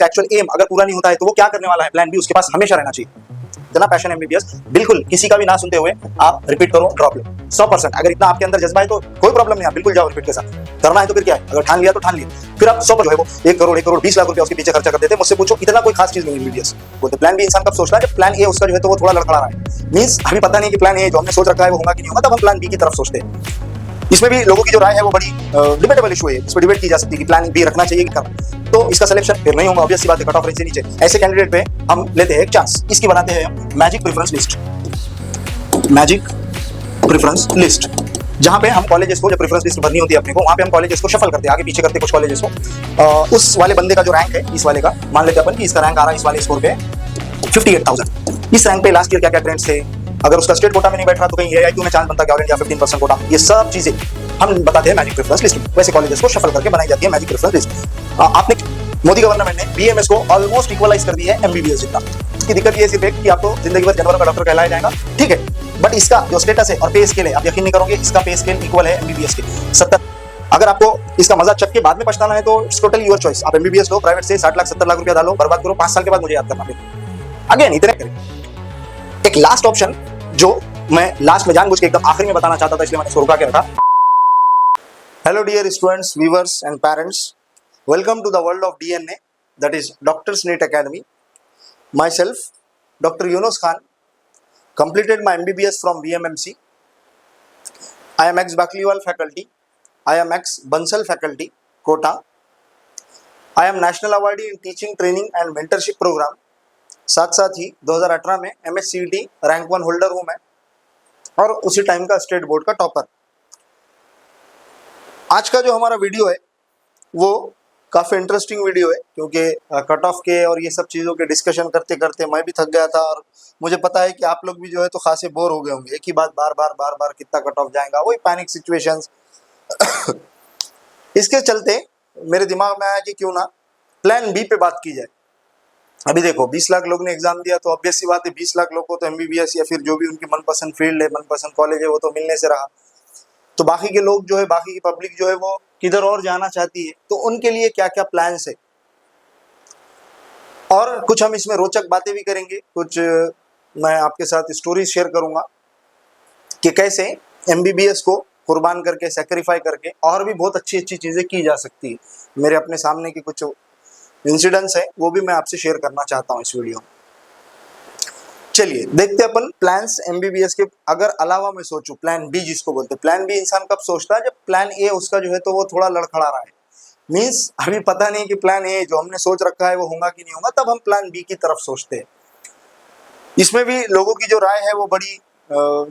Actual M अगर पूरा नहीं होता है तो वो क्या करने वाला है, प्लान बी उसके पास हमेशा रहना चाहिए। इतना पैशन एमबीबीएस, बिल्कुल किसी का भी ना सुनते हुए आप रिपीट करो, ड्रॉप लो 100%। अगर इतना आपके अंदर जज्बा है तो कोई प्रॉब्लम नहीं, आप बिल्कुल जाओ रिपीट के साथ। करना है तो फिर क्या है, अगर ठान लिया तो ठान लिया, फिर आप 100 जो है वो 1 करोड़ 20 लाख रुपया उसके पीछे खर्चा कर देते। मुझसे पूछो, इतना कोई खास चीज नहीं है एमबीबीएस। बोलते प्लान बी इंसान कब सोचता है, जब प्लान ए उसका जो है तो वो थोड़ा लड़खड़ा रहा है, मींस अभी पता नहीं कि प्लान ए जो हमने सोच रखा है वो होगा कि नहीं होगा, तब हम प्लान बी की तरफ सोचते हैं। इसमें भी लोगों की जो राय है वो बड़ी डिबेटेबल इशू है, इस पर डिबेट की जा सकती है कि प्लान बी रखना चाहिए कि करना। तो इसका सिलेक्शन फिर नहीं होगा, ऑब्वियस सी बात है, कट ऑफ रेंज से नीचे। ऐसे कैंडिडेट पे हम लेते हैं एक चांस, इसकी बनाते हैं हम magic preference list. Magic preference list, जहां पे हम कॉलेजेस को, जब प्रेफरेंस लिस्ट भरनी होती है अपने को, वहां पे हम कॉलेजेस को शफल करते हैं, आगे पीछे करते हैं कुछ कॉलेजेस को। उस वाले बंदे का जो रैंक है, इस वाले का मान लेते हैं अपन कि इसका रैंक आ रहा है इस वाले स्कोर पे 58,000। इस रैंक पे लास्ट ईयर क्या क्या ट्रेंड्स थे, अगर उसका स्टेट कोटा में नहीं बैठ रहा तो कहीं एआईक्यू में चांस बनता क्या, ऑल इंडिया 15% कोटा, ये सब चीजें हम बताते हैं मैजिक प्रेफरेंस लिस्ट में। वैसे कॉलेजेस को शफल करके बनाई जाती है मैजिक प्रेफरेंस लिस्ट। आपने मोदी गवर्नमेंट ने बीएमएस को ऑलमोस्ट इक्वलाइज कर दिया है एमबीबीएस जितना। इसकी दिक्कत ये सिर्फ है कि आपको जिंदगी भर जानवरों का डॉक्टर कहलाया जाएगा, ठीक है, बट इसका जो स्टेटस है और पे स्केल है, आप यकीन नहीं करोगे, इसका पे स्केल इक्वल है एमबीबीएस के 70। अगर आपको इसका मजा चख के बाद में पछताना है तो इट्स टोटली योर चॉइस। आप एमबीबीएस लो, प्राइवेट से 60 लाख 70 लाख रुपया डालो, बर्बाद करो, 5 साल के बाद मुझे याद करना फिर अगेन इतने करें। एक लास्ट ऑप्शन जो मैं लास्ट में जानबूझ के एकदम आखिरी में बताना चाहता था, इसलिए मैंने इसको रुका के रखा। Hello dear students, viewers and parents, welcome to the world of DNA, that is doctor's NEET academy. Myself doctor Yunus Khan completed my MBBS from BMMC. I am ex Bakliwal faculty. I am ex Bansal faculty, Kota. I am national awardee in teaching, training and mentorship program. साथ ही 2018 में MSCET rank 1 holder हूँ मैं, और उसी time का state board का topper. आज का जो हमारा वीडियो है वो काफ़ी इंटरेस्टिंग वीडियो है, क्योंकि कट ऑफ के और ये सब चीज़ों के डिस्कशन करते करते मैं भी थक गया था, और मुझे पता है कि आप लोग भी जो है तो खासे बोर हो गए होंगे। एक ही बात बार बार कितना कट ऑफ जाएगा, वही पैनिक सिचुएशंस। इसके चलते मेरे दिमाग में आया कि क्यों ना प्लान बी पे बात की जाए। अभी देखो 20 लाख लोग ने एग्जाम दिया, तो ऑब्वियस सी बात है 20 लाख लोग को तो एमबीबीएस या फिर जो भी उनकी मनपसंद फील्ड है, मनपसंद कॉलेज है, वो तो मिलने से रहा। तो बाकी के लोग जो है, बाकी की पब्लिक जो है वो किधर और जाना चाहती है, तो उनके लिए क्या क्या प्लान्स है, और कुछ हम इसमें रोचक बातें भी करेंगे, कुछ मैं आपके साथ स्टोरीज शेयर करूंगा कि कैसे एमबीबीएस को कुर्बान करके, सेक्रीफाई करके और भी बहुत अच्छी अच्छी चीज़ें की जा सकती है। मेरे अपने सामने के कुछ इंसिडेंट्स हैं, वो भी मैं आपसे शेयर करना चाहता हूँ इस वीडियो में। चलिए देखते हैं अपन प्लान्स एमबीबीएस के। अगर अलावा मैं सोचूं, प्लान बी जिसको बोलते हैं, प्लान बी इंसान कब सोचता है, जब प्लान ए उसका जो है तो वो थोड़ा लड़खड़ा रहा है, मीन्स अभी पता नहीं कि प्लान ए जो हमने सोच रखा है वो होगा कि नहीं होगा, तब हम प्लान बी की तरफ सोचते हैं। इसमें भी लोगों की जो राय है वो बड़ी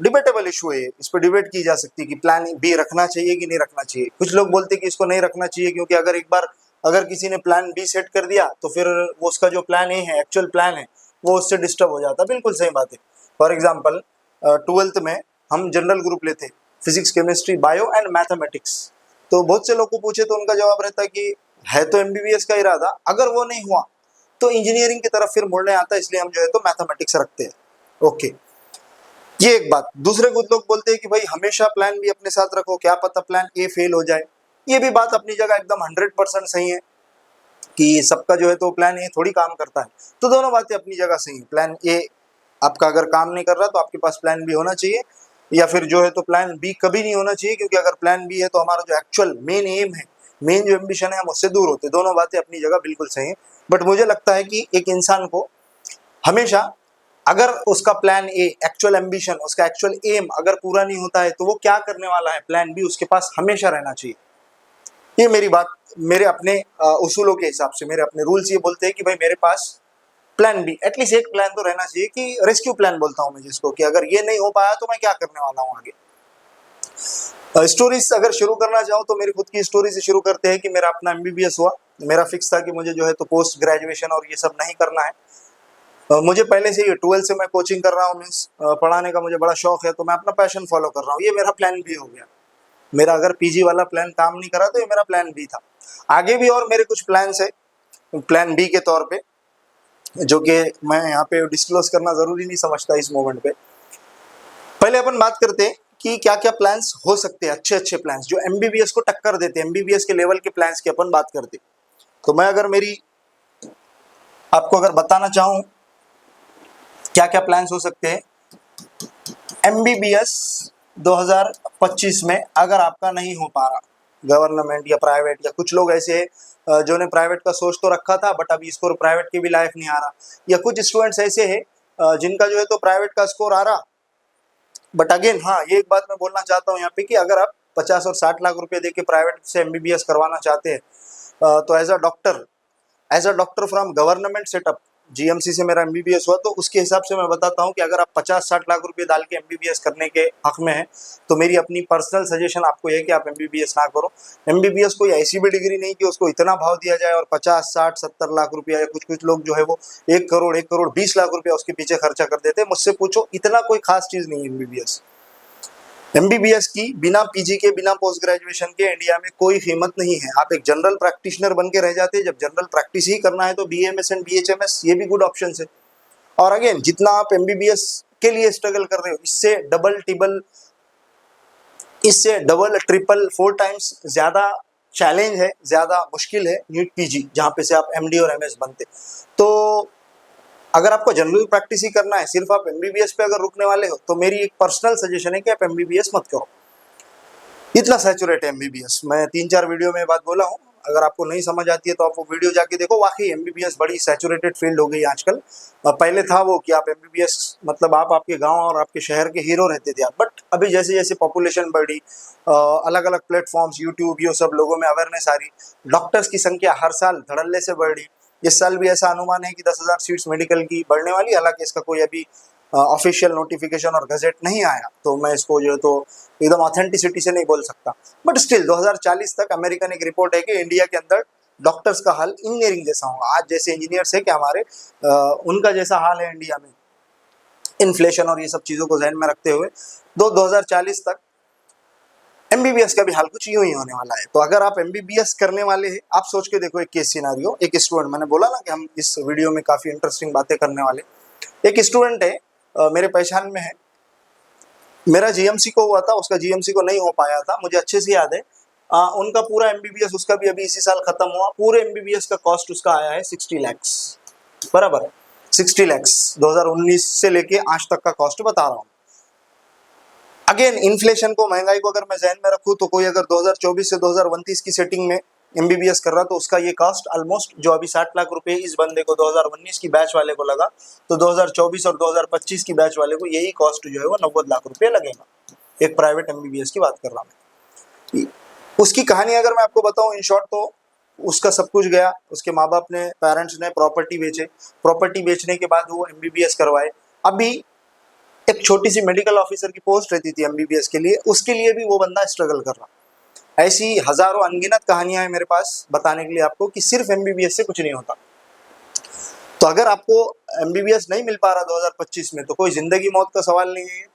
डिबेटेबल इशू है, इस पर डिबेट की जा सकती है कि प्लान बी रखना चाहिए कि नहीं रखना चाहिए। कुछ लोग बोलते हैं कि इसको नहीं रखना चाहिए, क्योंकि अगर एक बार अगर किसी ने प्लान बी सेट कर दिया तो फिर वो उसका जो प्लान ए है, एक्चुअल प्लान है, वो उससे डिस्टर्ब हो जाता है। बिल्कुल सही बात है। फॉर एग्जाम्पल 12th में हम जनरल ग्रुप लेते, physics, chemistry, bio and mathematics. तो बहुत से लोग को पूछे तो उनका जवाब रहता है कि है तो एमबीबीएस का इरादा, अगर वो नहीं हुआ तो इंजीनियरिंग की तरफ फिर मुड़ने आता है, इसलिए हम जो है तो मैथमेटिक्स रखते हैं। ओके, ये एक बात। दूसरे कुछ लोग बोलते हैं कि भाई हमेशा प्लान बी अपने साथ रखो, क्या पता प्लान ए फेल हो जाए। ये भी बात अपनी जगह एकदम 100% सही है कि सबका जो है तो प्लान ए थोड़ी काम करता है। तो दोनों बातें अपनी जगह सही है। प्लान ए आपका अगर काम नहीं कर रहा तो आपके पास प्लान बी होना चाहिए, या फिर जो है तो प्लान बी कभी नहीं होना चाहिए, क्योंकि अगर प्लान बी है तो हमारा जो एक्चुअल मेन एम है, मेन जो एम्बिशन है, हम उससे दूर होते। दोनों बातें अपनी जगह बिल्कुल सही है। बट मुझे लगता है कि एक इंसान को हमेशा, अगर उसका प्लान ए, एक्चुअल एम्बिशन, उसका एक्चुअल एम अगर पूरा नहीं होता है तो वो क्या करने वाला है, प्लान बी उसके पास हमेशा रहना चाहिए। ये मेरी बात, मेरे अपने उसूलों के हिसाब से, मेरे अपने रूल्स ये बोलते हैं कि भाई मेरे पास प्लान बी, एटलीस्ट एक प्लान तो रहना चाहिए, कि रेस्क्यू प्लान बोलता हूं मैं जिसको, कि अगर ये नहीं हो पाया तो मैं क्या करने वाला हूं आगे। स्टोरीज अगर शुरू करना चाहूँ तो मेरी खुद की स्टोरी से शुरू करते हैं कि मेरा अपना एमबीबीएस हुआ। मेरा फिक्स था कि मुझे जो है तो पोस्ट ग्रेजुएशन और ये सब नहीं करना है। मुझे पहले से ही 12 से मैं कोचिंग कर रहा हूँ, मीन्स पढ़ाने का मुझे बड़ा शौक है, तो मैं अपना पैशन फॉलो कर रहा हूँ। ये मेरा प्लान बी हो गया। मेरा अगर पीजी वाला प्लान काम नहीं करा तो ये मेरा प्लान बी था। आगे भी और मेरे कुछ प्लान्स है प्लान बी के तौर पे, जो कि मैं यहाँ पे डिस्क्लोज करना जरूरी नहीं समझता इस मोमेंट पे। पहले अपन बात करते हैं कि क्या क्या प्लान्स हो सकते हैं, अच्छे अच्छे प्लान्स जो एमबीबीएस को टक्कर देते हैं, एमबीबीएस के लेवल के प्लान्स की अपन बात करते। तो मैं अगर मेरी आपको अगर बताना चाहूं क्या क्या प्लान्स हो सकते हैं एमबीबीएस 2025 में, अगर आपका नहीं हो पा रहा गवर्नमेंट या प्राइवेट, या कुछ लोग ऐसे हैं जो ने प्राइवेट का सोच तो रखा था बट अभी स्कोर प्राइवेट के भी लायक नहीं आ रहा, या कुछ स्टूडेंट्स ऐसे हैं जिनका जो है तो प्राइवेट का स्कोर आ रहा, बट अगेन हाँ ये एक बात मैं बोलना चाहता हूँ यहाँ पे कि अगर आप 50 और 60 लाख रुपए देके प्राइवेट से एमबीबीएस करवाना चाहते हैं तो as a doctor from government setup GMC से मेरा एमबीबीएस हुआ, तो उसके हिसाब से मैं बताता हूँ कि अगर आप 50-60 लाख रुपए डाल के एमबीबीएस करने के हक में हैं तो मेरी अपनी पर्सनल सजेशन आपको यह है कि आप एमबीबीएस ना करो। एमबीबीएस कोई ऐसी भी डिग्री नहीं कि उसको इतना भाव दिया जाए और 50-60-70 लाख रुपया, या कुछ कुछ लोग जो है वो 1 करोड़ 20 लाख रुपया उसके पीछे खर्चा कर देते हैं। मुझसे पूछो, इतना कोई खास चीज नहीं है एमबीबीएस। एमबीबीएस की बिना पीजी के, बिना पोस्ट ग्रेजुएशन के इंडिया में कोई कीमत नहीं है। आप एक जनरल प्रैक्टिशनर बन के रह जाते हैं। जब जनरल प्रैक्टिस ही करना है तो बीएमएस एंड बीएचएमएस ये भी गुड ऑप्शन है। और अगेन जितना आप एमबीबीएस के लिए स्ट्रगल कर रहे हो, इससे डबल ट्रिपल 4 टाइम्स ज्यादा चैलेंज है, ज्यादा मुश्किल है नीट पीजी, जहां पे से आप एमडी और एमएस बनते। तो अगर आपको जनरल प्रैक्टिस ही करना है, सिर्फ आप एमबीबीएस पे अगर रुकने वाले हो, तो मेरी एक पर्सनल सजेशन है कि आप एमबीबीएस मत करो। इतना सैचुरेट है एमबीबीएस। मैं 3-4 वीडियो में बात बोला हूँ, अगर आपको नहीं समझ आती है तो आप वो वीडियो जाके देखो। वाकई एमबीबीएस बड़ी सैचुरेटेड फील्ड हो गई आजकल। पहले था वो कि आप एमबीबीएस मतलब आप आपके गांव और आपके शहर के हीरो रहते थे आप, बट अभी जैसे जैसे पॉपुलेशन बढ़ी, अलग अलग प्लेटफॉर्म्स, यूट्यूब, ये सब लोगों में अवेयरनेस आ रही, डॉक्टर्स की संख्या हर साल धड़ल्ले से बढ़ रही। इस साल भी ऐसा अनुमान है कि 10,000 सीट्स मेडिकल की बढ़ने वाली। हालांकि इसका कोई अभी ऑफिशियल नोटिफिकेशन और गजेट नहीं आया, तो मैं इसको जो है तो एकदम ऑथेंटिसिटी से नहीं बोल सकता, बट स्टिल 2040 तक अमेरिकन एक रिपोर्ट है कि इंडिया के अंदर डॉक्टर्स का हाल इंजीनियरिंग जैसा होगा। आज जैसे इंजीनियर्स है कि हमारे उनका जैसा हाल है इंडिया में, इन्फ्लेशन और ये सब चीज़ों को ध्यान में रखते हुए 2040 तक एमबीबीएस का भी हाल कुछ यूं ही होने वाला है। तो अगर आप एमबीबीएस करने वाले हैं, आप सोच के देखो एक केस सिनारियो। एक स्टूडेंट, मैंने बोला ना कि हम इस वीडियो में काफ़ी इंटरेस्टिंग बातें करने वाले। एक स्टूडेंट है, मेरे पहचान में है, मेरा जीएमसी को हुआ था, उसका जीएमसी को नहीं हो पाया था, मुझे अच्छे से याद है। उनका पूरा एमबीबीएस, उसका भी अभी इसी साल खत्म हुआ। पूरे एमबीबीएस का कॉस्ट उसका आया है 60 लैक्स, बराबर 60 लैक्स 2019 से लेके आज तक का कॉस्ट बता रहा हूँ। अगेन इन्फ्लेशन को, महंगाई को अगर मैं ध्यान में रखूँ तो कोई अगर 2024 से 2029 की सेटिंग में एमबीबीएस कर रहा तो उसका ये कॉस्ट ऑलमोस्ट, जो अभी 60 लाख रुपए इस बंदे को 2019 की बैच वाले को लगा, तो 2024 और 2025 की बैच वाले को यही कॉस्ट जो है वो 90 लाख रुपए लगेगा। एक प्राइवेट एमबीबीएस की बात कर रहा हूँ। उसकी कहानी अगर मैं आपको बताऊं इन शॉर्ट, तो उसका सब कुछ गया। उसके माँ बाप ने, पेरेंट्स ने प्रॉपर्टी बेचे, प्रॉपर्टी बेचने के बाद वो एमबीबीएस करवाए। अभी एक छोटी सी मेडिकल ऑफिसर की पोस्ट रहती थी एमबीबीएस के लिए, उसके लिए भी वो बंदा स्ट्रगल कर रहा। ऐसी हजारों अनगिनत कहानियां हैं मेरे पास बताने के लिए आपको कि सिर्फ एमबीबीएस से कुछ नहीं होता। तो अगर आपको एमबीबीएस नहीं मिल पा रहा 2025 में, तो कोई जिंदगी मौत का सवाल नहीं है।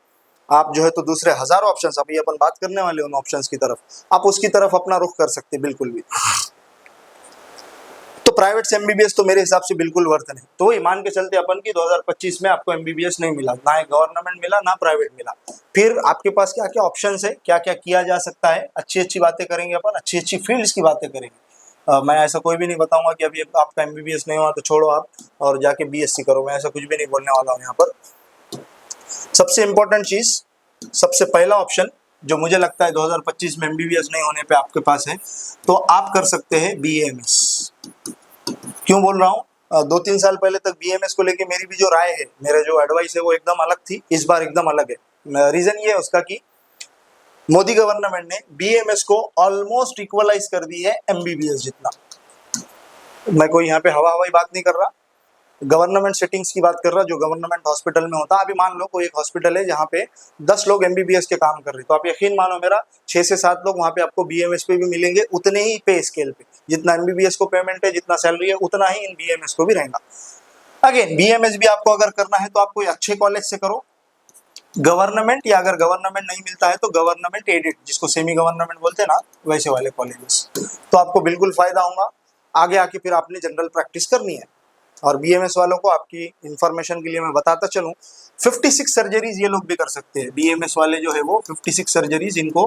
आप जो है तो दूसरे हजारों ऑप्शंस, अभी अपन बात करने वाले उन ऑप्शंस की तरफ, आप उसकी तरफ अपना रुख कर सकते बिल्कुल भी। तो प्राइवेट से एमबीबीएस तो मेरे हिसाब से बिल्कुल वर्थ नहीं। तो वही मान के चलते अपन की 2025 में आपको एमबीबीएस नहीं मिला, ना गवर्नमेंट मिला ना प्राइवेट मिला, फिर आपके पास क्या क्या ऑप्शंस है, क्या क्या किया जा सकता है। अच्छी अच्छी बातें करेंगे अपन, अच्छी अच्छी फील्ड्स की बातें करेंगे। मैं ऐसा कोई भी नहीं बताऊंगा कि अभी आपका एमबीबीएस नहीं हुआ तो छोड़ो आप और जाके बीएससी करो, मैं ऐसा कुछ भी नहीं बोलने वाला हूँ यहाँ पर। सबसे इंपॉर्टेंट चीज, सबसे पहला ऑप्शन जो मुझे लगता है 2025 में एमबीबीएस नहीं होने पे आपके पास है, तो आप कर सकते हैं बीएमएस। क्यों बोल रहा हूँ, 2-3 साल पहले तक बीएमएस को लेके मेरी भी जो राय है, मेरा जो एडवाइस है वो एकदम अलग थी, इस बार एकदम अलग है। रीजन ये है उसका कि मोदी गवर्नमेंट ने बीएमएस को ऑलमोस्ट इक्वलाइज कर दी है एमबीबीएस जितना। मैं कोई यहाँ पे हवाई बात नहीं कर रहा, गवर्नमेंट सेटिंग्स की बात कर रहा, जो गवर्नमेंट हॉस्पिटल में होता है। अभी मान लो कोई एक हॉस्पिटल है जहाँ पे 10 लोग एमबीबीएस के काम कर रहे हैं, तो आप यकीन मानो मेरा 6 से 7 लोग वहाँ पे आपको बीएमएस पे भी मिलेंगे, उतने ही पे स्केल पे। जितना एमबीबीएस को पेमेंट है, जितना सैलरी है, उतना ही इन बीएमएस को भी रहेगा। अगेन बीएमएस भी आपको अगर करना है तो आप कोई अच्छे कॉलेज से करो, गवर्नमेंट, या अगर गवर्नमेंट नहीं मिलता है तो गवर्नमेंट एडेड, जिसको सेमी गवर्नमेंट बोलते हैं ना, वैसे वाले कॉलेजेस, तो आपको बिल्कुल फायदा होगा। आगे आके फिर आपने जनरल प्रैक्टिस करनी है। और बीएमएस वालों को आपकी इंफॉर्मेशन के लिए मैं बताता चलूं, 56 सर्जरीज ये लोग भी कर सकते हैं। बीएमएस वाले जो है वो 56 सर्जरीज इनको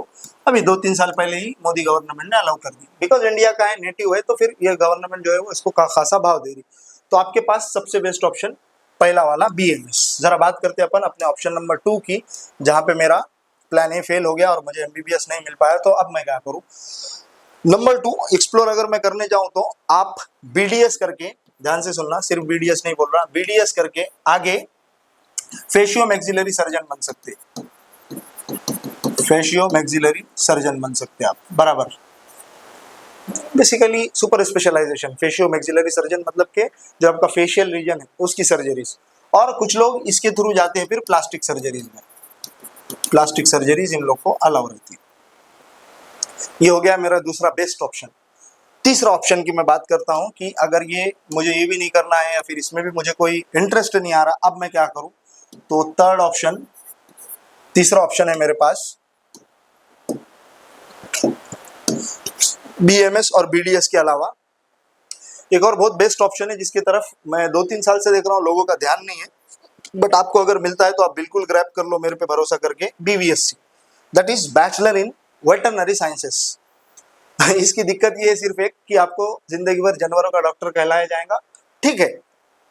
अभी 2-3 साल पहले ही मोदी गवर्नमेंट ने अलाउ कर दी। बिकॉज इंडिया का है, नेटिव है, तो फिर ये गवर्नमेंट जो है वो इसको खासा भाव दे रही। तो आपके पास सबसे बेस्ट ऑप्शन पहला वाला बीएमएस। जरा बात करते हैं अपन अपने ऑप्शन नंबर 2 की, जहां पे मेरा प्लान ए फेल हो गया और मुझे एमबीबीएस नहीं मिल पाया, तो अब मैं क्या करूं। नंबर 2 एक्सप्लोर अगर मैं करने जाऊं तो आप बीडीएस करके, ध्यान से सुनना, सिर्फ बीडीएस नहीं बोल रहा, बीडीएस करके आगे फेशियो मैक्सिलरी सर्जन बन सकते हैं, फेशियो मैक्सिलरी सर्जन बन सकते हैं आप, बराबर। Basically super specialisation facio maxillary surgeon मतलब के जो आपका फेशियल रीजन है उसकी सर्जरीज, और कुछ लोग इसके थ्रू जाते हैं फिर प्लास्टिक सर्जरीज में, प्लास्टिक सर्जरीज इन लोग को अलाउ रहती है। ये हो गया मेरा दूसरा बेस्ट ऑप्शन। तीसरा ऑप्शन की मैं बात करता हूं कि अगर ये मुझे ये भी नहीं करना है या फिर इसमें भी मुझे कोई इंटरेस्ट नहीं आ रहा, अब मैं क्या करूं। तो थर्ड ऑप्शन, तीसरा ऑप्शन है मेरे पास बीएमएस और बीडीएस के अलावा एक और बहुत बेस्ट ऑप्शन है जिसकी तरफ मैं 2-3 साल से देख रहा हूं, लोगों का ध्यान नहीं है, बट आपको अगर मिलता है तो आप बिल्कुल ग्रैब कर लो मेरे पे भरोसा करके, BVSc, that is bachelor in veterinary sciences. इसकी दिक्कत ये है सिर्फ एक कि आपको जिंदगी भर जानवरों का डॉक्टर कहलाया जाएगा, ठीक है,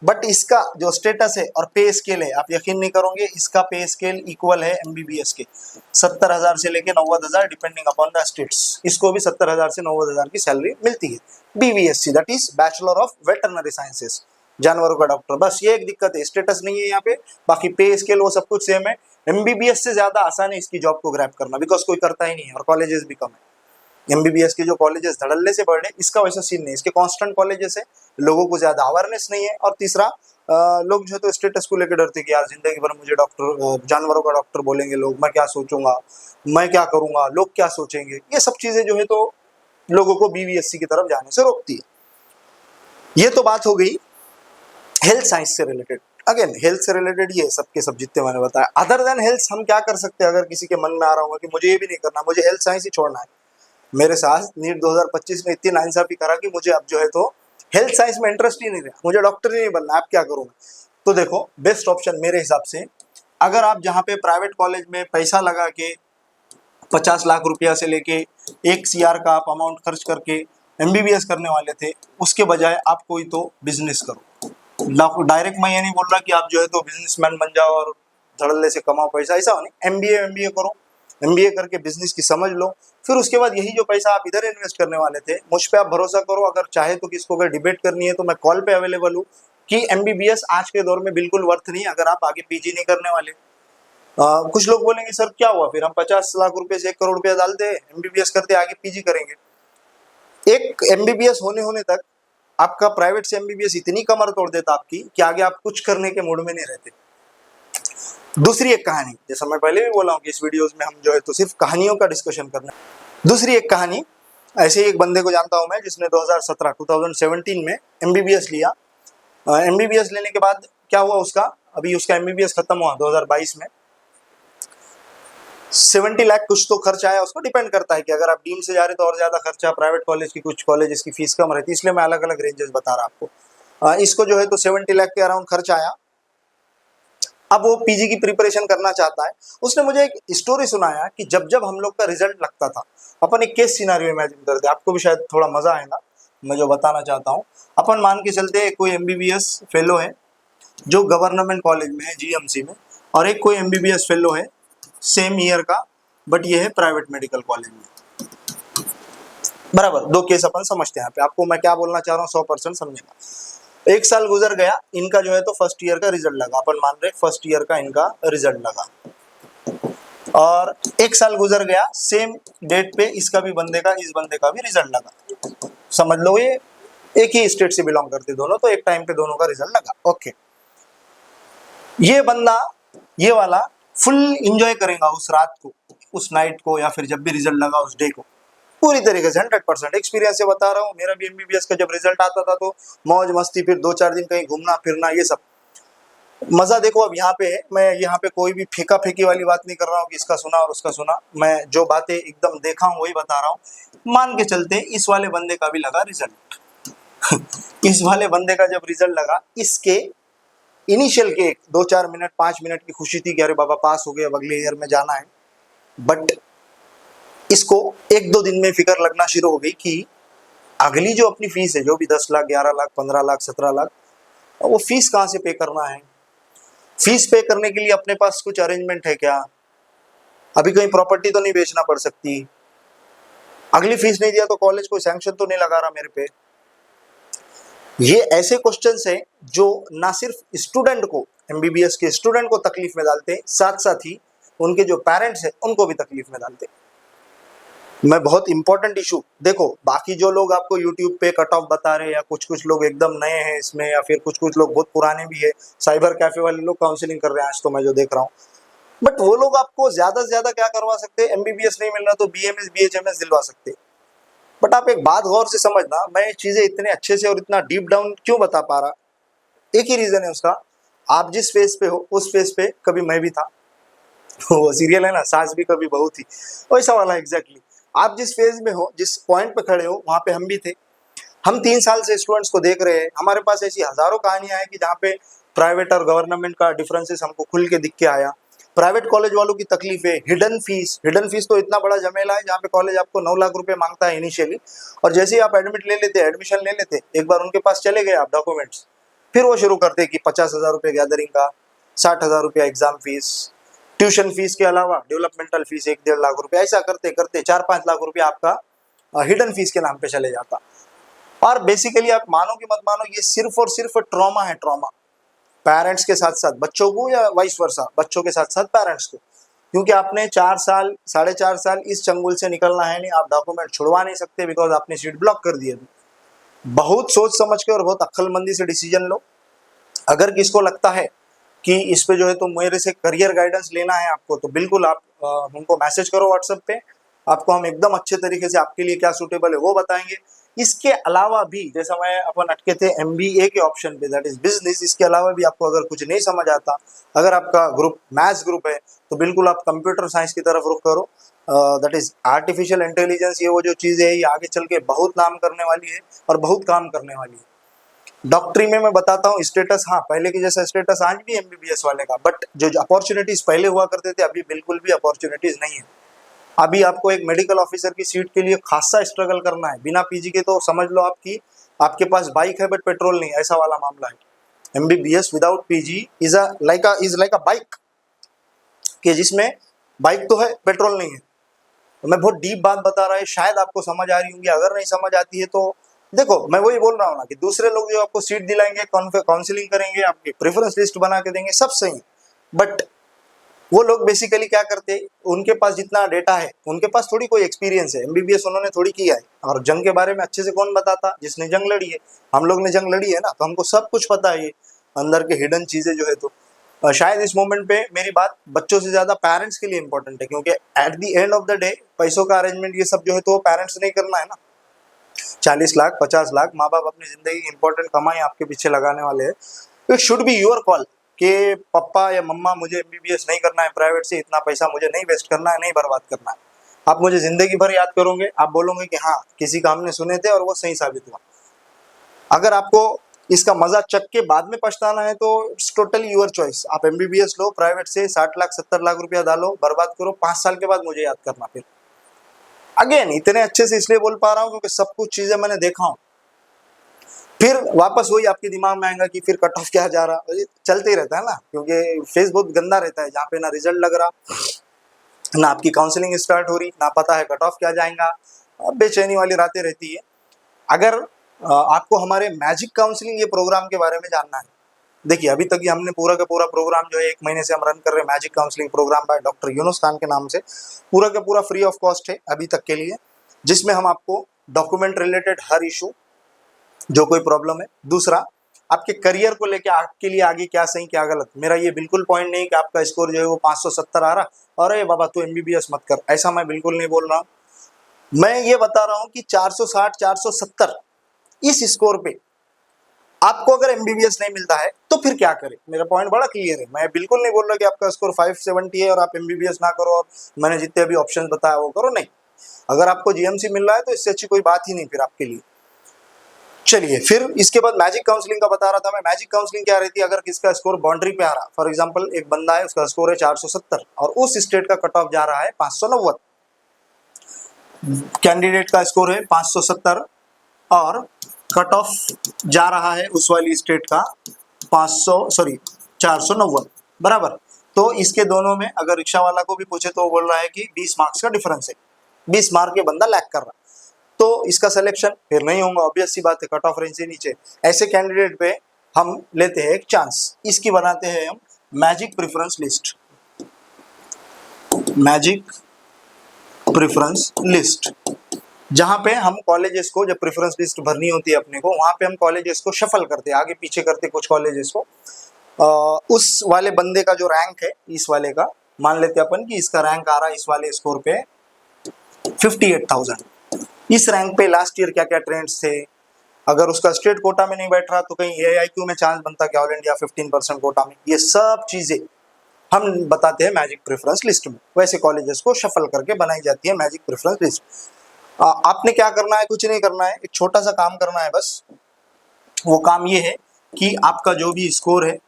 बट इसका जो स्टेटस है और पे स्केल है, आप यकीन नहीं करोगे, इसका पे स्केल इक्वल है एमबीबीएस के, 70,000 से लेके 90,000 डिपेंडिंग अपॉन द स्टेट्स। इसको भी 70,000 से 90,000 की सैलरी मिलती है। BVSc that is bachelor of veterinary sciences, जानवरों का डॉक्टर। बस ये एक दिक्कत है, स्टेटस नहीं है यहाँ पे, बाकी पे स्केल वो सब कुछ सेम है। एमबीबीएस से ज्यादा आसान है इसकी जॉब को ग्रैब करना, बिकॉज कोई करता ही नहीं है और कॉलेजेस भी कम है। एमबीबीएस के जो कॉलेजेस धड़ल्ले से बढ़े, इसका वैसा सीन नहीं, इसके कांस्टेंट कॉलेजेस है, लोगों को ज्यादा अवेयरनेस नहीं है। और तीसरा, लोग जो है तो स्टेटस को लेकर डरते कि यार जिंदगी भर मुझे डॉक्टर, जानवरों का डॉक्टर बोलेंगे लोग, मैं क्या सोचूंगा, मैं क्या करूंगा, लोग क्या सोचेंगे, ये सब चीजें जो है तो लोगों को बीवीएससी की तरफ जाने से रोकती है। ये तो बात हो गई हेल्थ साइंस से रिलेटेड। अगेन हेल्थ से रिलेटेड ये सबके सब जितने मैंने बताया। अदर देन हेल्थ हम क्या कर सकते हैं, अगर किसी के मन में आ रहा होगा कि मुझे ये भी नहीं करना, मुझे हेल्थ साइंस ही छोड़ना है, मेरे साथ नीट 2025 में इतनी नाइंसाफी करा कि मुझे अब जो है तो हेल्थ साइंस में इंटरेस्ट ही नहीं रहा, मुझे डॉक्टर ही नहीं बनना, आप क्या करूंगा। तो देखो बेस्ट ऑप्शन मेरे हिसाब से, अगर आप जहाँ पे प्राइवेट कॉलेज में पैसा लगा के 50 लाख रुपया से लेके 1 CR का आप अमाउंट खर्च करके एमबीबीएस करने वाले थे, उसके बजाय आप कोई तो बिजनेस करो। डायरेक्ट मैं ये नहीं बोल रहा कि आप जो है तो बिजनेसमैन बन जाओ और धड़ल्ले से कमाओ पैसा, ऐसा नहीं। एमबीए करो, एमबीए करके बिजनेस की समझ लो, फिर उसके बाद यही जो पैसा आप इधर इन्वेस्ट करने वाले थे, मुझ पे आप भरोसा करो। अगर चाहे तो किसको अगर डिबेट करनी है तो मैं कॉल पे अवेलेबल हूँ कि एमबीबीएस आज के दौर में बिल्कुल वर्थ नहीं, अगर आप आगे पीजी नहीं करने वाले। कुछ लोग बोलेंगे सर क्या हुआ, फिर हम 50 लाख रुपए से 1 करोड़ रुपया डालते एमबीबीएस करते आगे पीजी करेंगे। एक एमबीबीएस होने तक आपका प्राइवेट से एमबीबीएस इतनी कमर तोड़ देता आपकी कि आगे आप कुछ करने के मूड में नहीं रहते। दूसरी एक कहानी, जैसा मैं पहले भी बोला हूँ कि इस वीडियोस में हम जो है तो सिर्फ कहानियों का डिस्कशन करना है। दूसरी एक कहानी, ऐसे ही एक बंदे को जानता हूं मैं जिसने 2017 में एमबीबीएस लिया। एमबीबीएस लेने के बाद क्या हुआ उसका, अभी उसका एमबीबीएस खत्म हुआ 2022 में, 70 लाख कुछ तो खर्च आया उसको। डिपेंड करता है कि अगर आप डीम से जा रहे तो और ज्यादा खर्चा, प्राइवेट कॉलेज की कुछ कॉलेजेस की फीस कम रहती है, इसलिए मैं अलग अलग रेंजेस बता रहा आपको। इसको जो है तो 70 लाख के अराउंड खर्च आया। अब वो पीजी की प्रिपरेशन करना चाहता है। उसने मुझे एक स्टोरी सुनाया कि जब जब हम लोग का रिजल्ट लगता था, अपन एक केस सिनारियो इमेजिन करते, आपको भी शायद थोड़ा मजा आएगा मैं जो बताना चाहता हूँ। अपन मान के चलते कोई एमबीबीएस फेलो है जो गवर्नमेंट कॉलेज में है जीएमसी में, और एक कोई एमबीबीएस फेलो है सेम ईयर का, बट ये है प्राइवेट मेडिकल कॉलेज में, बराबर। दो केस अपन समझते हैं यहाँ पे, आपको मैं क्या बोलना चाह रहा हूँ 100% समझेगा। 1 साल गुजर गया, इनका जो है तो फर्स्ट ईयर का रिजल्ट लगा, अपन मान रहे फर्स्ट ईयर का इनका रिजल्ट लगा, और 1 साल गुजर गया, सेम डेट पे इसका भी बंदे का, इस बंदे का भी रिजल्ट लगा। समझ लो ये एक ही स्टेट से बिलोंग करते दोनों, तो एक टाइम पे दोनों का रिजल्ट लगा। ओके, ये बंदा ये वाला फुल एंजॉय करेगा उस रात को, उस नाइट को, या फिर जब भी रिजल्ट लगा उस डे को, पूरी तरीके से 100% एक्सपीरियंस से बता रहा हूँ। मेरा भी एमबीबीएस का जब रिजल्ट आता था तो मौज मस्ती, फिर 2-4 दिन कहीं घूमना फिरना, ये सब मजा। देखो अब यहाँ पे मैं यहाँ पे कोई भी फेंका फेंकी वाली बात नहीं कर रहा हूँ कि इसका सुना और उसका सुना, मैं जो बातें एकदम देखा हूँ वही बता रहा हूँ। मान के चलते इस वाले बंदे का भी लगा रिजल्ट। इस वाले बंदे का जब रिजल्ट लगा, इसके इनिशियल के 2-4 मिनट 5 मिनट की खुशी थी कि अरे बाबा पास हो गए, अब अगले ईयर में जाना है। बट इसको 1-2 दिन में फिक्र लगना शुरू हो गई कि अगली जो अपनी फीस है, जो भी 10 लाख 11 लाख 15 लाख 17 लाख, वो फीस कहाँ से पे करना है, फीस पे करने के लिए अपने पास कुछ अरेंजमेंट है क्या, अभी कहीं प्रॉपर्टी तो नहीं बेचना पड़ सकती, अगली फीस नहीं दिया तो कॉलेज कोई सैंक्शन तो नहीं लगा रहा मेरे पे। ये ऐसे क्वेश्चंस हैं जो ना सिर्फ स्टूडेंट को, एमबीबीएस के स्टूडेंट को तकलीफ में डालते, साथ साथ ही उनके जो पेरेंट्स हैं उनको भी तकलीफ में डालते। मैं बहुत इंपॉर्टेंट इशू, देखो बाकी जो लोग आपको यूट्यूब पे कट ऑफ बता रहे हैं, या कुछ कुछ लोग एकदम नए हैं इसमें, या फिर कुछ कुछ लोग बहुत पुराने भी है, साइबर कैफे वाले लोग काउंसलिंग कर रहे हैं आज तो मैं जो देख रहा हूँ, बट वो लोग आपको ज्यादा से ज्यादा क्या करवा सकते हैं, एमबीबीएस नहीं मिल रहा तो बीएमएस बीएचएमएस दिलवा सकते हैं। बट आप एक बात गौर से समझना, मैं ये चीजें इतने अच्छे से और इतना डीप डाउन क्यों बता पा रहा, एक ही रीजन है उसका, आप जिस फेज पे हो उस फेज पे कभी मैं भी था। वो सीरियल है ना, सास भी कभी बहू थी, वैसा वाला एग्जैक्टली। आप जिस फेज में हो, जिस पॉइंट पे खड़े हो, वहां पे हम भी थे। हम 3 साल से स्टूडेंट्स को देख रहे हैं, हमारे पास ऐसी हजारों कहानियां हैं कि जहाँ पे प्राइवेट और गवर्नमेंट का डिफरेंसेस हमको खुल के दिख के आया। प्राइवेट कॉलेज वालों की तकलीफ है, हिडन फीस तो इतना बड़ा झमेला है, जहाँ पे कॉलेज आपको 9 लाख रुपए मांगता है इनिशियली, और जैसे ही आप एडमिशन ले लेते, एक बार उनके पास चले गए आप डॉक्यूमेंट्स, फिर वो शुरू करते कि 50,000 रुपये गैदरिंग का, 60,000 रुपया एग्जाम फीस, ट्यूशन फीस के अलावा डेवलपमेंटल फीस 1-1.5 लाख रुपए, ऐसा करते करते 4-5 लाख रुपया आपका हिडन फीस के नाम पे चले जाता। और बेसिकली आप मानो कि मत मानो, ये सिर्फ और सिर्फ ट्रॉमा है, ट्रॉमा पेरेंट्स के साथ साथ बच्चों को, या वाइस वर्सा बच्चों के साथ साथ पेरेंट्स को, क्योंकि आपने 4 साल 4.5 साल इस चंगुल से निकलना है नहीं, आप डॉक्यूमेंट छुड़वा नहीं सकते बिकॉज आपने सीट ब्लॉक कर दी है। बहुत सोच समझ के और बहुत अक्लमंदी से डिसीजन लो। अगर किसको लगता है कि इस पे जो है तो मेरे से करियर गाइडेंस लेना है आपको, तो बिल्कुल आप हमको मैसेज करो व्हाट्सएप पे, आपको हम एकदम अच्छे तरीके से आपके लिए क्या सूटेबल है वो बताएंगे। इसके अलावा भी, जैसा मैं अपन अटके थे एमबीए के ऑप्शन पे, दैट इज बिजनेस, इसके अलावा भी आपको अगर कुछ नहीं समझ आता, अगर आपका ग्रुप मैथ्स ग्रुप है, तो बिल्कुल आप कंप्यूटर साइंस की तरफ रुख करो। दैट इज आर्टिफिशियल इंटेलिजेंस, ये वो जो चीज़ें है ये आगे चल के बहुत नाम करने वाली है और बहुत काम करने वाली है। डॉक्टरी में मैं बताता हूँ स्टेटस, हाँ पहले की जैसा स्टेटस आज भी एमबीबीएस वाले का, बट जो अपॉर्चुनिटीज पहले हुआ करते थे अभी बिल्कुल भी अपॉर्चुनिटीज नहीं है। अभी आपको एक मेडिकल ऑफिसर की सीट के लिए खासा स्ट्रगल करना है, बिना पीजी के तो समझ लो आपकी, आपके पास बाइक है बट पेट्रोल नहीं, ऐसा वाला मामला है। MBBS without PG is like a bike, कि जिसमें बाइक तो है पेट्रोल नहीं है। तो मैं बहुत डीप बात बता रहा है, शायद आपको समझ आ रही होंगी, अगर नहीं समझ आती है तो देखो मैं वही बोल रहा हूँ ना कि दूसरे लोग जो आपको सीट दिलाएंगे, काउंसलिंग करेंगे, आपकी प्रेफरेंस लिस्ट बना के देंगे, सब सही, बट वो लोग बेसिकली क्या करते हैं, उनके पास जितना डेटा है, उनके पास थोड़ी कोई एक्सपीरियंस है, एमबीबीएस उन्होंने थोड़ी किया है, और जंग के बारे में अच्छे से कौन बताता, जिसने जंग लड़ी है। हम लोग ने जंग लड़ी है ना, तो हमको सब कुछ पता है, ये अंदर के हिडन चीजें जो है। तो शायद इस मोमेंट पे मेरी बात बच्चों से ज्यादा पेरेंट्स के लिए इंपॉर्टेंट है, क्योंकि at the end of the day पैसों का अरेंजमेंट ये सब जो है तो पेरेंट्स ने करना है ना। 40 लाख 50 लाख माँ बाप अपनी जिंदगी इंपॉर्टेंट कमाई आपके पीछे लगाने वाले हैं, it should be your call कि पापा या मम्मा मुझे एमबीबीएस नहीं करना है, प्राइवेट से इतना पैसा मुझे नहीं वेस्ट करना है, नहीं बर्बाद करना है। आप मुझे जिंदगी भर याद करोगे, आप बोलोगे कि हाँ किसी का हमने सुने थे और वो सही साबित हुआ। अगर आपको इसका मजा चख के बाद में पछताना है तो इट्स टोटली योर चॉइस, आप एमबीबीएस लो, प्राइवेट से 60 लाख 70 लाख रुपया डालो, बर्बाद करो, 5 साल के बाद मुझे याद करना। फिर अगेन इतने अच्छे से इसलिए बोल पा रहा हूँ क्योंकि सब कुछ चीजें मैंने देखा हूँ। फिर वापस वही आपके दिमाग में आएगा कि फिर कट ऑफ क्या जा रहा, ये चलते ही रहता है ना, क्योंकि फेस बहुत गंदा रहता है, जहाँ पे ना रिजल्ट लग रहा, ना आपकी काउंसलिंग स्टार्ट हो रही, ना पता है कट ऑफ क्या जाएगा, बेचैनी वाली रातें रहती है। अगर आपको हमारे मैजिक काउंसलिंग ये प्रोग्राम के बारे में जानना है, देखिए अभी तक ये हमने पूरा का पूरा प्रोग्राम जो है 1 महीने से हम रन कर रहे हैं, magic counselling programme by doctor Yunus Khan के नाम से, पूरा का पूरा फ्री ऑफ कॉस्ट है अभी तक के लिए, जिसमें हम आपको डॉक्यूमेंट रिलेटेड हर इशू, जो कोई प्रॉब्लम है, दूसरा आपके करियर को लेके आपके लिए आगे क्या सही क्या गलत, मेरा ये बिल्कुल पॉइंट नहीं कि आपका स्कोर जो है वो 570 आ रहा और अरे बाबा तू एमबीबीएस मत कर, ऐसा मैं बिल्कुल नहीं बोल रहा हूँ। मैं ये बता रहा हूँ कि 460 470 इस स्कोर पे आपको अगर एमबीबीएस नहीं मिलता है तो फिर क्या करें, मेरा पॉइंट बड़ा क्लियर है। मैं बिल्कुल नहीं बोल रहा कि आपका स्कोर 570 है और आप एमबीबीएस ना करो और मैंने जितने भी ऑप्शंस बताया वो करो, नहीं। अगर आपको जीएमसी मिल रहा है तो इससे अच्छी कोई बात ही नहीं फिर आपके लिए। चलिए फिर इसके बाद मैजिक काउंसलिंग का बता रहा था मैं। मैजिक काउंसलिंग क्या रहती है, अगर किसका स्कोर बाउंड्री पे आ रहा, फॉर एग्जांपल एक बंदा है उसका स्कोर है 470 और उस स्टेट का कट ऑफ जा रहा है 590, कैंडिडेट का स्कोर है 570 और कट ऑफ जा रहा है उस वाली स्टेट का 490 बराबर। तो इसके दोनों में अगर रिक्शा वाला को भी पूछे तो वो बोल रहा है कि 20 मार्क्स का डिफरेंस है, 20 मार्क के बंदा लैग कर रहा, तो इसका सिलेक्शन फिर नहीं होगा, ऑब्वियस सी बात है, कट ऑफ रेंज से नीचे। ऐसे कैंडिडेट पे हम लेते हैं एक चांस, इसकी बनाते हैं हम magic preference list. Magic preference list, जहां पे हम कॉलेजेस को, जब प्रेफरेंस लिस्ट भरनी होती है अपने को, वहां पे हम कॉलेजेस को शफल करते हैं, आगे पीछे करते कुछ कॉलेजेस को। उस वाले बंदे का जो रैंक है, इस वाले का मान लेते हैं अपन कि इसका रैंक आ रहा है इस वाले स्कोर पे 58,000। इस रैंक पे लास्ट ईयर क्या क्या ट्रेंड्स थे, अगर उसका स्टेट कोटा में नहीं बैठ रहा तो कहीं AIQ में चांस बनता क्या, ऑल इंडिया 15% कोटा में, ये सब चीजें हम बताते हैं मैजिक प्रेफरेंस लिस्ट में। वैसे कॉलेजेस को शफल करके बनाई जाती है मैजिक प्रेफरेंस लिस्ट। आपने क्या करना है, कुछ नहीं करना है, एक छोटा सा काम करना है बस। वो काम ये है कि आपका जो भी स्कोर है,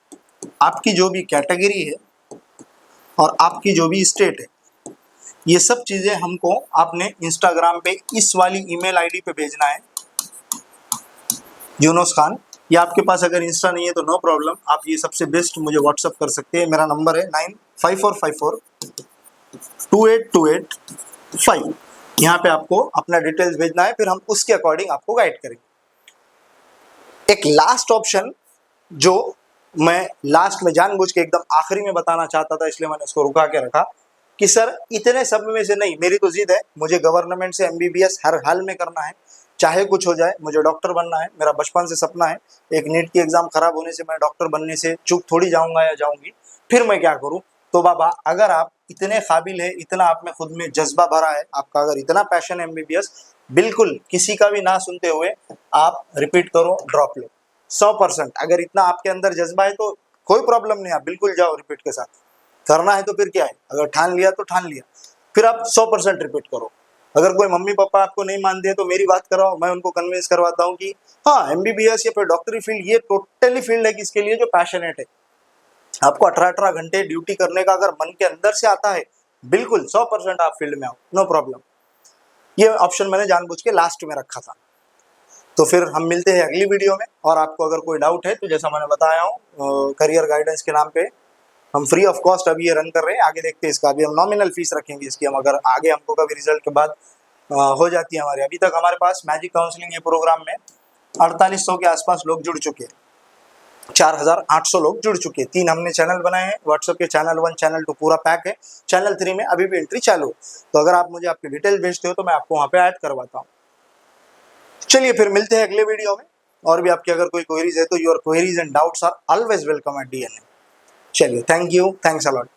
आपकी जो भी कैटेगरी है और आपकी जो भी स्टेट है, ये सब चीजें हमको आपने इंस्टाग्राम पे इस वाली ईमेल आईडी पे भेजना है, यूनुस खान। या आपके पास अगर इंस्टा नहीं है तो नो प्रॉब्लम, आप ये सबसे बेस्ट मुझे व्हाट्सअप कर सकते हैं। मेरा नंबर है 9545428285। यहाँ पे आपको अपना डिटेल्स भेजना है, फिर हम उसके अकॉर्डिंग आपको गाइड करेंगे। एक लास्ट ऑप्शन जो मैं लास्ट में जानबूझ के एकदम आखिरी में बताना चाहता था, इसलिए मैंने उसको रुका के रखा कि सर इतने सब में से नहीं, मेरी तो जिद है, मुझे गवर्नमेंट से MBBS हर हाल में करना है, चाहे कुछ हो जाए, मुझे डॉक्टर बनना है, मेरा बचपन से सपना है। एक नीट की एग्जाम खराब होने से मैं डॉक्टर बनने से चूक थोड़ी जाऊंगा या जाऊंगी, फिर मैं क्या करूं। तो बाबा अगर आप इतने काबिल है, इतना आप में खुद में जज्बा भरा है, आपका अगर इतना पैशन है MBBS, बिल्कुल किसी का भी ना सुनते हुए आप रिपीट करो, ड्रॉप लो 100%। अगर इतना आपके अंदर जज्बा है तो कोई प्रॉब्लम नहीं, आप बिल्कुल जाओ रिपीट के साथ। करना है तो फिर क्या है, अगर ठान लिया तो ठान लिया, फिर आप 100% रिपीट करो। अगर कोई मम्मी पापा आपको नहीं मानते तो मेरी बात कराओ, मैं उनको कन्विंस करवाता हूँ कि हाँ MBBS या फिर डॉक्टरी फील्ड ये टोटली फील्ड है किसके लिए, जो पैशनेट है। आपको 18-18 घंटे ड्यूटी करने का अगर मन के अंदर से आता है, बिल्कुल 100% आप फील्ड में आओ, नो प्रॉब्लम। ये ऑप्शन मैंने जानबूझ के लास्ट में रखा था। तो फिर हम मिलते हैं अगली वीडियो में, और आपको अगर कोई डाउट है तो जैसा मैंने बताया हूँ, करियर गाइडेंस के नाम पे हम फ्री ऑफ कॉस्ट अभी ये रन कर रहे हैं। आगे देखते हैं इसका, अभी हम नॉमिनल फीस रखेंगे इसकी, हम अगर आगे हमको कभी रिजल्ट के बाद हो जाती है हमारी। अभी तक हमारे पास मैजिक काउंसलिंग ये प्रोग्राम में 4800 के आसपास लोग जुड़ चुके हैं, 4800 लोग जुड़ चुके हैं। 3 हमने चैनल बनाए हैं व्हाट्सएप के, चैनल 1 चैनल 2 पूरा पैक है, चैनल 3 में अभी भी एंट्री चालू है। तो अगर आप मुझे आपकी डिटेल भेजते हो तो मैं आपको वहाँ पे ऐड करवाता हूँ। चलिए फिर मिलते हैं अगले वीडियो में, और भी आपकी अगर कोई क्वेरीज है तो your queries and doubts are always welcome at DNA। चलिए, thank you, thanks a lot.